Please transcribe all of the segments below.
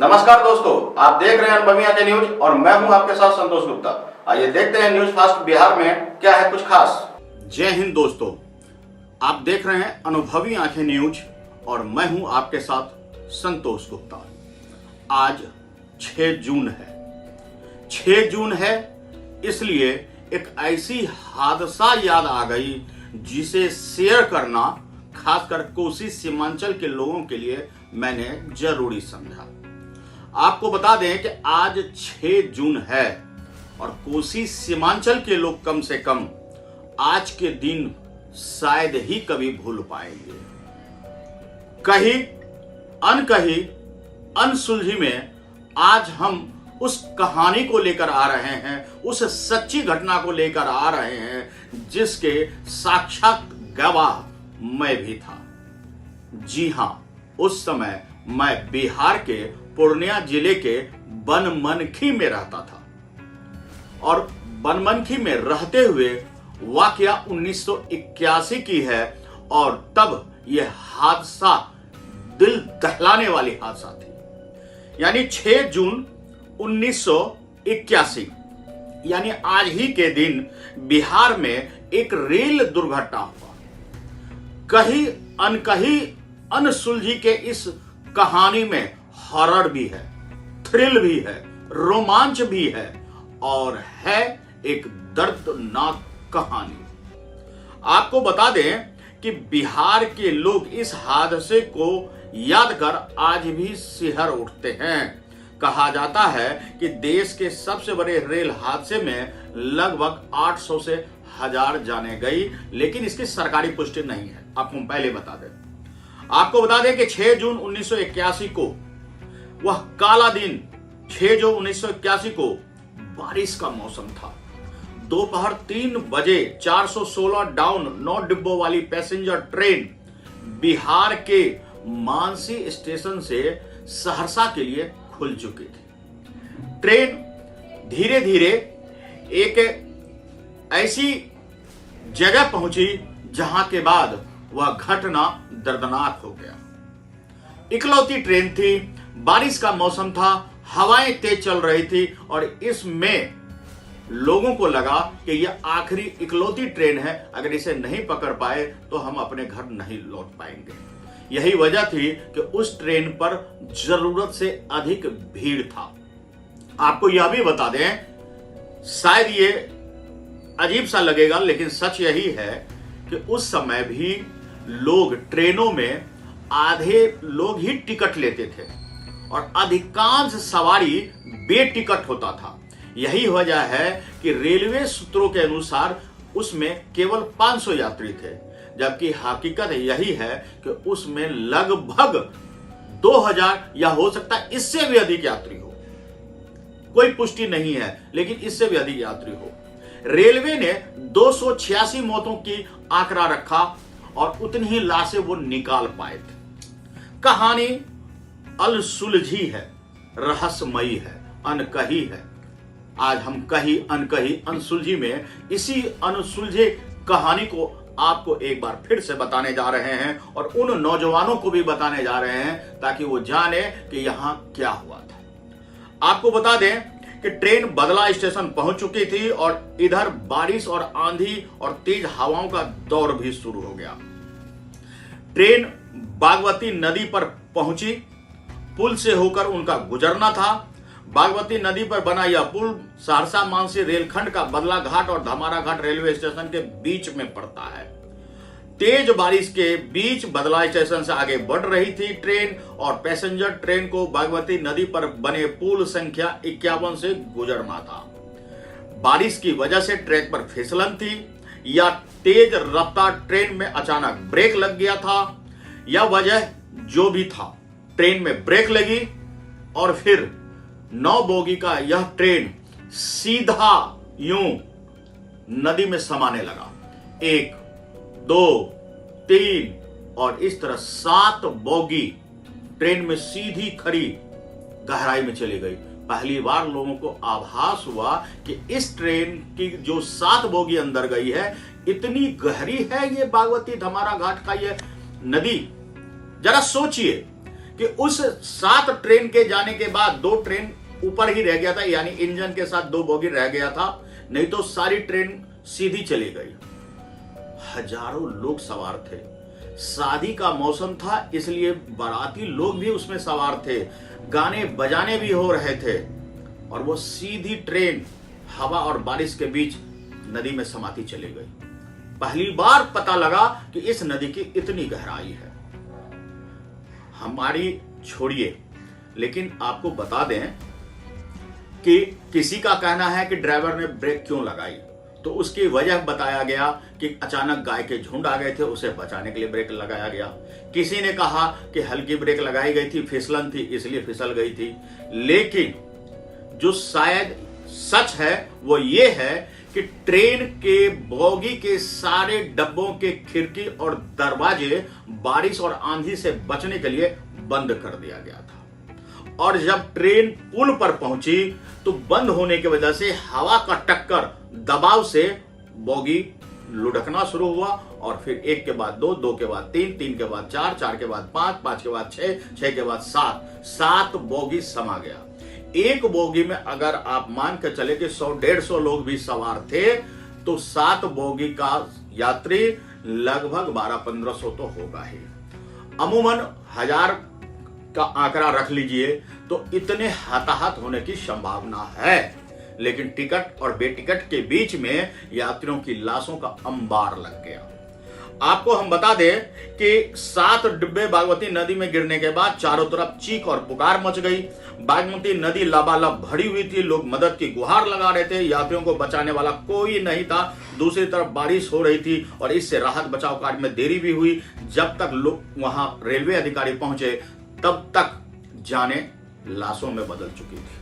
नमस्कार दोस्तों, आप देख रहे हैं अनुभवी आंखें न्यूज और मैं हूं आपके साथ संतोष गुप्ता। आइए देखते हैं न्यूज फास्ट बिहार में क्या है कुछ खास। जय हिंद दोस्तों, आप देख रहे हैं अनुभवी आंखें न्यूज और मैं हूं आपके साथ संतोष गुप्ता। आज 6 जून है। 6 जून है इसलिए एक ऐसी हादसा याद आ गई जिसे शेयर करना खासकर कोसी सीमांचल के लोगों के लिए मैंने जरूरी समझा। आपको बता दें कि आज 6 जून है और कोसी सीमांचल के लोग कम से कम आज के दिन शायद ही कभी भूल पाएंगे। कहीं अनसुलझी में आज हम उस कहानी को लेकर आ रहे हैं, उस सच्ची घटना को लेकर आ रहे हैं जिसके साक्षात गवाह मैं भी था। जी हां, उस समय मैं बिहार के पूर्णिया जिले के बनमनखी में रहता था और बनमनखी में रहते हुए वाकया 1981 की है और तब यह हादसा दिल दहलाने वाली हादसा थी। यानी 6 जून 1981 यानी आज ही के दिन बिहार में एक रेल दुर्घटना हुआ। कहीं अनसुलझी के इस कहानी में हॉरर भी है, थ्रिल भी है, रोमांच भी है और है एक दर्दनाक कहानी। आपको बता दें कि बिहार के लोग इस हादसे को याद कर आज भी सिहर उठते हैं। कहा जाता है कि देश के सबसे बड़े रेल हादसे में लगभग 800 से 1000 जाने गई, लेकिन इसकी सरकारी पुष्टि नहीं है। आपको पहले बता दें, आपको बता दें कि 6 जून 1981 को वह काला दिन 6 जून 1981 को बारिश का मौसम था। दोपहर 3 बजे 416 डाउन 9 डिब्बों वाली पैसेंजर ट्रेन बिहार के मानसी स्टेशन से सहरसा के लिए खुल चुकी थी। ट्रेन धीरे धीरे एक ऐसी जगह पहुंची जहां के बाद वह घटना दर्दनाक हो गया। इकलौती ट्रेन थी, बारिश का मौसम था, हवाएं तेज चल रही थी और इसमें लोगों को लगा कि यह आखिरी इकलौती ट्रेन है, अगर इसे नहीं पकड़ पाए तो हम अपने घर नहीं लौट पाएंगे। यही वजह थी कि उस ट्रेन पर जरूरत से अधिक भीड़ था। आपको यह भी बता दें, शायद ये अजीब सा लगेगा लेकिन सच यही है कि उस समय भी लोग ट्रेनों में आधे लोग ही टिकट लेते थे और अधिकांश सवारी बेटिकट होता था। यही वजह है कि रेलवे सूत्रों के अनुसार उसमें केवल 500 यात्री थे, जबकि हकीकत यही है कि उसमें लगभग 2000 या हो सकता है इससे भी अधिक यात्री हो। कोई पुष्टि नहीं है लेकिन इससे भी अधिक यात्री हो। रेलवे ने 286 मौतों की आंकड़ा रखा और उतनी ही लाशें वो निकाल पाए थे। कहानी अनसुलझी है, रहस्यमयी है, अनकही है। आज हम अनकही अनसुलझी में इसी अनसुलझे कहानी को आपको एक बार फिर से बताने जा रहे हैं और उन नौजवानों को भी बताने जा रहे हैं ताकि वो जाने कि यहां क्या हुआ था। आपको बता दें कि ट्रेन बदला स्टेशन पहुंच चुकी थी और इधर बारिश और आंधी और तेज हवाओं का दौर भी शुरू हो गया। ट्रेन बागमती नदी पर पहुंची, पुल से होकर उनका गुजरना था। बागमती नदी पर बना यह पुल सहरसा मानसी रेलखंड का बदला घाट और धमारा घाट रेलवे स्टेशन के बीच में पड़ता है। तेज बारिश के बीच बदला स्टेशन से आगे बढ़ रही थी ट्रेन और पैसेंजर ट्रेन को बागमती नदी पर बने पुल संख्या 51 से गुजरना था। बारिश की वजह से ट्रैक पर फिसलन थी या तेज रफ्तार ट्रेन में अचानक ब्रेक लग गया था, यह वजह जो भी था, ट्रेन में ब्रेक लगी और फिर 9 बोगी का यह ट्रेन सीधा यूं नदी में समाने लगा। 1, 2, 3 और इस तरह 7 बोगी ट्रेन में सीधी खड़ी गहराई में चली गई। पहली बार लोगों को आभास हुआ कि इस ट्रेन की जो 7 बोगी अंदर गई है इतनी गहरी है ये बागमती धमारा घाट का ये नदी। जरा सोचिए कि उस 7 ट्रेन के जाने के बाद 2 ट्रेन ऊपर ही रह गया था, यानी इंजन के साथ 2 बोगी रह गया था, नहीं तो सारी ट्रेन सीधी चली गई। हजारों लोग सवार थे, शादी का मौसम था इसलिए बाराती लोग भी उसमें सवार थे, गाने बजाने भी हो रहे थे, और वो सीधी ट्रेन हवा और बारिश के बीच नदी में समाती चली गई। पहली बार पता लगा कि इस नदी की इतनी गहराई है। हमारी छोड़िए, लेकिन आपको बता दें कि किसी का कहना है कि ड्राइवर ने ब्रेक क्यों लगाई, तो उसकी वजह बताया गया कि अचानक गाय के झुंड आ गए थे, उसे बचाने के लिए ब्रेक लगाया गया। किसी ने कहा कि हल्की ब्रेक लगाई गई थी, फिसलन थी इसलिए फिसल गई थी। लेकिन जो शायद सच है वो ये है कि ट्रेन के बोगी के सारे डब्बों के खिड़की और दरवाजे बारिश और आंधी से बचने के लिए बंद कर दिया गया था, और जब ट्रेन पुल पर पहुंची तो बंद होने की वजह से हवा का टक्कर दबाव से बोगी लुढ़कना शुरू हुआ, और फिर 1 के बाद 2, 2 के बाद 3, 3 के बाद 4, 4 के बाद 5, 5 के बाद 6, 6 के बाद 7 बोगी समा गया। एक बोगी में अगर आप मान के चले कि 100-150 लोग भी सवार थे, तो 7 बोगी का यात्री लगभग 1200-1500 तो होगा ही। अमूमन 1000 का आंकड़ा रख लीजिए तो इतने हताहत होने की संभावना है। लेकिन टिकट और बेटिकट के बीच में यात्रियों की लाशों का अंबार लग गया। आपको हम बता दें कि 7 डिब्बे बागमती नदी में गिरने के बाद चारों तरफ चीख और पुकार मच गई। बागमती नदी लबालब भरी हुई थी, लोग मदद की गुहार लगा रहे थे, यात्रियों को बचाने वाला कोई नहीं था। दूसरी तरफ बारिश हो रही थी और इससे राहत बचाव कार्य में देरी भी हुई। जब तक लोग वहां रेलवे अधिकारी पहुंचे तब तक जाने लाशों में बदल चुकी थी।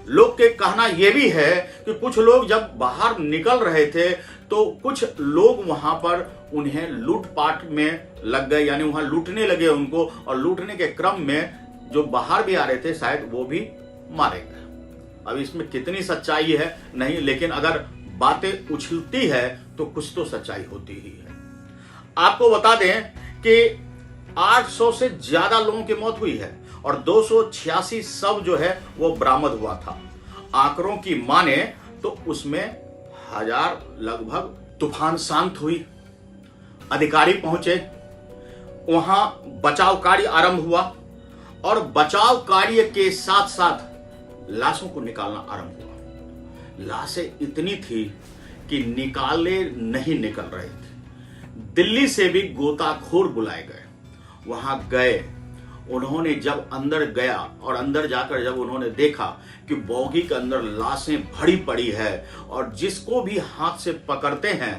लोग के कहना यह भी है कि कुछ लोग जब बाहर निकल रहे थे तो कुछ लोग वहां पर उन्हें लूटपाट में लग गए, यानी वहां लूटने लगे उनको, और लूटने के क्रम में जो बाहर भी आ रहे थे शायद वो भी मारे गए। अब इसमें कितनी सच्चाई है नहीं, लेकिन अगर बातें उछलती है तो कुछ तो सच्चाई होती ही है। आपको बता दें कि 800 से ज्यादा लोगों की मौत हुई है और 286 शव जो है वो बरामद हुआ था। आंकड़ों की माने तो उसमें 1000 लगभग। तूफान शांत हुई, अधिकारी पहुंचे, वहां बचाव कार्य आरंभ हुआ, और बचाव कार्य के साथ साथ लाशों को निकालना आरंभ हुआ। लाशें इतनी थी कि निकाले नहीं निकल रहे थे। दिल्ली से भी गोताखोर बुलाए गए, वहां गए। उन्होंने जब अंदर गया और अंदर जाकर जब उन्होंने देखा कि बोगी के अंदर लाशें भरी पड़ी है और जिसको भी हाथ से पकड़ते हैं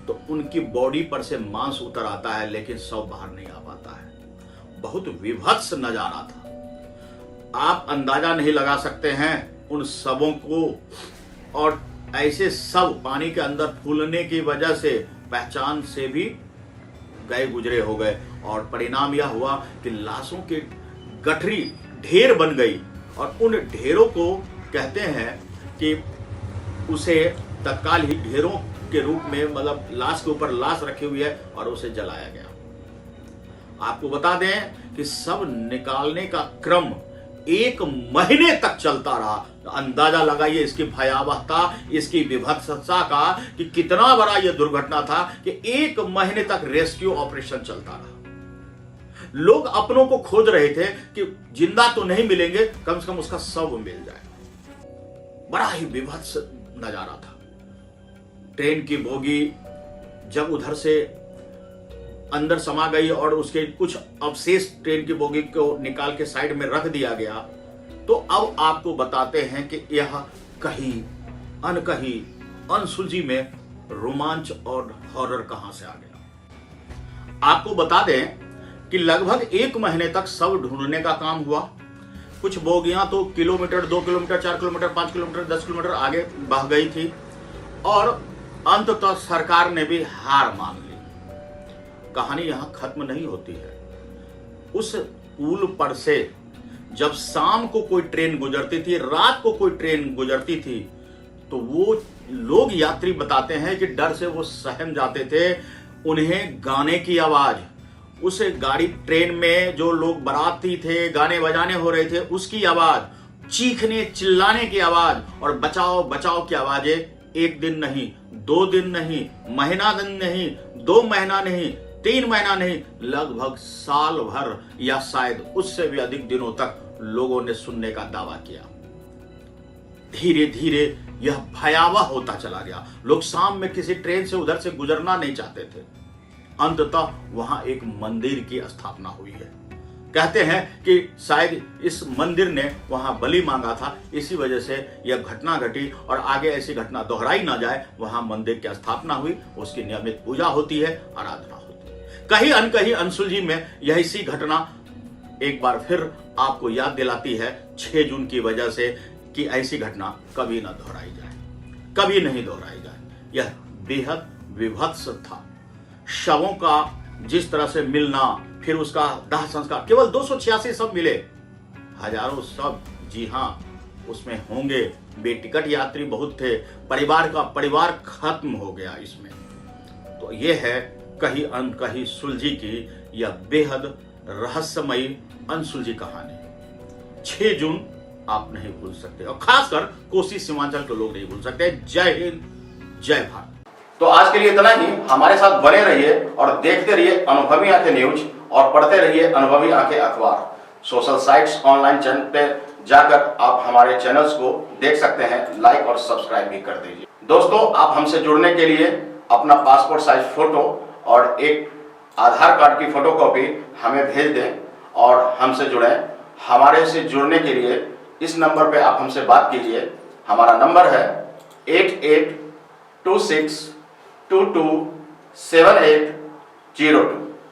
तो उनकी बॉडी पर से मांस उतर आता है, लेकिन शव बाहर नहीं आ पाता है। बहुत विभत्स नजारा था। आप अंदाजा नहीं लगा सकते हैं उन शवों को, और ऐसे शव पानी के अंदर फूलने की वजह से पहचान से भी गए गुजरे हो गए, और परिणाम यह हुआ कि लाशों के गठरी ढेर बन गई, और उन ढेरों को कहते हैं कि उसे तत्काल ही ढेरों के रूप में, मतलब लाश के ऊपर लाश रखी हुई है और उसे जलाया गया। आपको बता दें कि सब निकालने का क्रम 1 महीने तक चलता रहा। अंदाजा लगाइए इसकी भयावहता, इसकी विभत्सता का, कि कितना बड़ा यह दुर्घटना था कि 1 महीने तक रेस्क्यू ऑपरेशन चलता रहा। लोग अपनों को खोज रहे थे कि जिंदा तो नहीं मिलेंगे, कम से कम उसका शव मिल जाए। बड़ा ही विभत्स नजारा था। ट्रेन की बोगी जब उधर से अंदर समा गई और उसके कुछ अवशेष ट्रेन की बोगी को निकाल के साइड में रख दिया गया, तो अब आपको बताते हैं कि यह कहीं अनकहीं अनसुलझी में रोमांच और हॉरर कहां से आ गया। आपको बता दें कि लगभग 1 महीने तक शव ढूंढने का काम हुआ। कुछ बोगियां तो kilometre, 2 kilometre, 4 kilometre, 5 kilometre, 10 kilometre आगे बह गई थी, और अंततः सरकार ने भी हार मान ली। कहानी यहां खत्म नहीं होती है। उस पुल पर से जब शाम को कोई ट्रेन गुजरती थी, रात को कोई ट्रेन गुजरती थी, तो वो लोग यात्री बताते हैं कि डर से वो सहम जाते थे। उन्हें गाने की आवाज उसे गाड़ी ट्रेन में जो लोग बाराती थे, गाने बजाने हो रहे थे, उसकी आवाज, चीखने चिल्लाने की आवाज और बचाओ बचाओ की आवाजें एक दिन नहीं, 2 दिन नहीं, महीना दिन नहीं, 2 महीना नहीं, 3 महीना नहीं, लगभग साल भर या शायद उससे भी अधिक दिनों तक लोगों ने सुनने का दावा किया। धीरे धीरे यह भयावह होता चला गया। लोग शाम में किसी ट्रेन से उधर से गुजरना नहीं चाहते थे। अंततः वहां एक मंदिर की स्थापना हुई है। कहते हैं कि शायद इस मंदिर ने वहां बलि मांगा था, इसी वजह से यह घटना घटी और आगे ऐसी घटना दोहराई ना जाए, वहां मंदिर की स्थापना हुई, उसकी नियमित पूजा होती है, आराधना होती है। कहीं अनकहीं अनसुलझी में यह इसी घटना एक बार फिर आपको याद दिलाती है 6 जून की वजह से कि ऐसी घटना कभी ना दोहराई जाए, कभी नहीं दोहराई जाए। यह बेहद विभत्स था। शवों का जिस तरह से मिलना, फिर उसका दाह संस्कार, केवल 286 शव मिले, हजारों शव, जी हां, उसमें होंगे बेटिकट यात्री बहुत थे, परिवार का परिवार खत्म हो गया इसमें। तो यह है कहीं अनकहीं सुलझी की यह बेहद रहस्यमयी अनसुलझी कहानी। 6 जून आप नहीं भूल सकते और खासकर कोसी सीमांचल के लोग नहीं भूल सकते। जय हिंद, जय भारत। तो आज के लिए इतना ही। हमारे साथ बने रहिए और देखते रहिए अनुभवी आंखें न्यूज और पढ़ते रहिए अनुभवी आंखें अखबार। सोशल साइट्स, ऑनलाइन चैनल पे जाकर आप हमारे चैनल्स को देख सकते हैं, लाइक और सब्सक्राइब भी कर दीजिए। दोस्तों, आप हमसे जुड़ने के लिए अपना पासपोर्ट साइज फोटो और एक आधार कार्ड की फोटोकॉपी हमें भेज दें और हमसे जुड़ें। हमारे से जुड़ने के लिए इस नंबर पे आप हमसे बात कीजिए। हमारा नंबर है 8826227802।